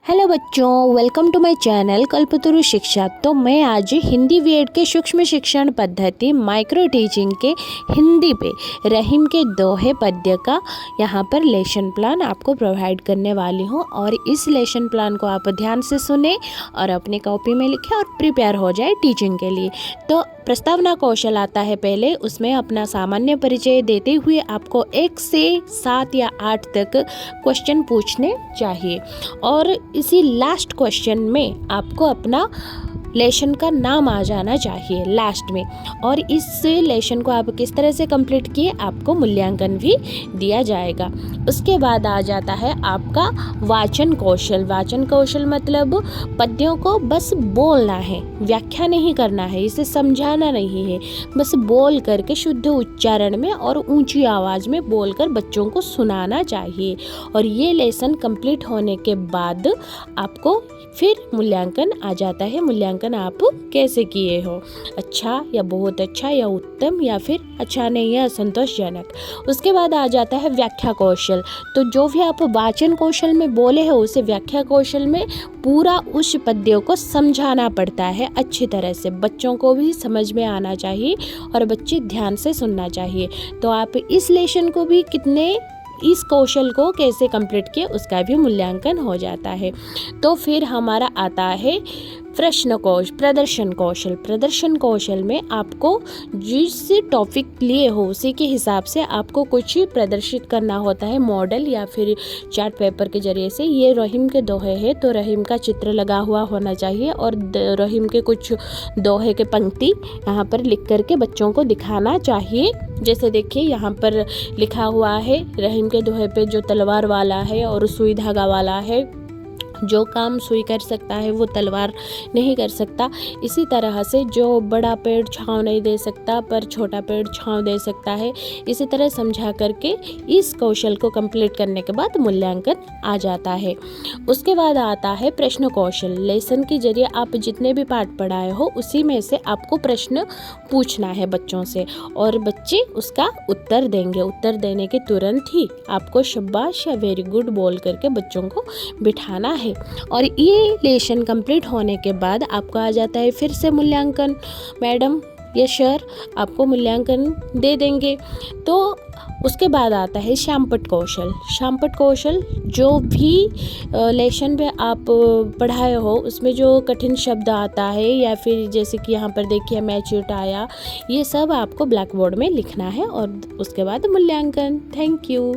Hello बच्चों, welcome to my channel कल्पतरु शिक्षा। तो मैं आज हिंदी बीएड के सूक्ष्म शिक्षण पद्धति माइक्रो टीचिंग के हिंदी पे रहीम के दोहे पद्य का यहाँ पर लेसन प्लान आपको प्रोवाइड करने वाली हूँ। और इस लेसन प्लान को आप ध्यान से सुने और अपनी कॉपी में लिखें और प्रिपेयर हो जाए टीचिंग के लिए। तो प्रस्तावना कौशल आता है पहले, उसमें अपना सामान्य परिचय देते हुए आपको 1 से 7 या 8 तक क्वेश्चन पूछने चाहिए। और इसी लास्ट क्वेश्चन में आपको अपना लेसन का नाम आ जाना चाहिए लास्ट में। और इस लेसन को आप किस तरह से कंप्लीट किए आपको मूल्यांकन भी दिया जाएगा। उसके बाद आ जाता है आपका वाचन कौशल। वाचन कौशल मतलब पद्यों को बस बोलना है, व्याख्या नहीं करना है, इसे समझाना नहीं है, बस बोल करके शुद्ध उच्चारण में और ऊंची आवाज़ में बोलकर बच्चों को सुनाना चाहिए। और ये लेसन कंप्लीट होने के बाद आपको फिर मूल्यांकन आ जाता है। मूल्यांकन आप कैसे किए हो, अच्छा या बहुत अच्छा या उत्तम या फिर अच्छा नहीं या असंतोषजनक। उसके बाद आ जाता है व्याख्या कौशल। तो जो भी आप वाचन कौशल में बोले हो उसे व्याख्या कौशल में पूरा उस पद्यों को समझाना पड़ता है अच्छी तरह से, बच्चों को भी समझ में आना चाहिए और बच्चे ध्यान से सुनना चाहिए। तो आप इस लेसन को भी इस कौशल को कैसे कंप्लीट किए उसका भी मूल्यांकन हो जाता है। तो फिर हमारा आता है प्रदर्शन कौशल। प्रदर्शन कौशल में आपको जिस टॉपिक लिए हो उसी के हिसाब से आपको कुछ प्रदर्शित करना होता है, मॉडल या फिर चार्ट पेपर के जरिए से। ये रहीम के दोहे हैं तो रहीम का चित्र लगा हुआ होना चाहिए और रहीम के कुछ दोहे के पंक्ति यहाँ पर लिख करके बच्चों को दिखाना चाहिए। जैसे देखिए यहाँ पर लिखा हुआ है रहीम के दोहे पे, जो तलवार वाला है और सुई धागा वाला है, जो काम सुई कर सकता है वो तलवार नहीं कर सकता। इसी तरह से जो बड़ा पेड़ छांव नहीं दे सकता पर छोटा पेड़ छांव दे सकता है। इसी तरह समझा करके इस कौशल को कंप्लीट करने के बाद मूल्यांकन आ जाता है। उसके बाद आता है प्रश्न कौशल। लेसन के जरिए आप जितने भी पाठ पढ़ाए हो उसी में से आपको प्रश्न पूछना है बच्चों से और बच्चे उसका उत्तर देंगे। उत्तर देने के तुरंत ही आपको शाबाश या वेरी गुड बोल करके बच्चों को बिठाना है। और ये लेसन कंप्लीट होने के बाद आपको आ जाता है फिर से मूल्यांकन। मैडम या सर आपको मूल्यांकन दे देंगे। तो उसके बाद आता है श्यामपट्ट कौशल। श्यामपट्ट कौशल जो भी लेसन में आप पढ़ाए हो उसमें जो कठिन शब्द आता है या फिर जैसे कि यहाँ पर देखिए मैच्योर आया, ये सब आपको ब्लैक बोर्ड में लिखना है और उसके बाद मूल्यांकन। Thank you.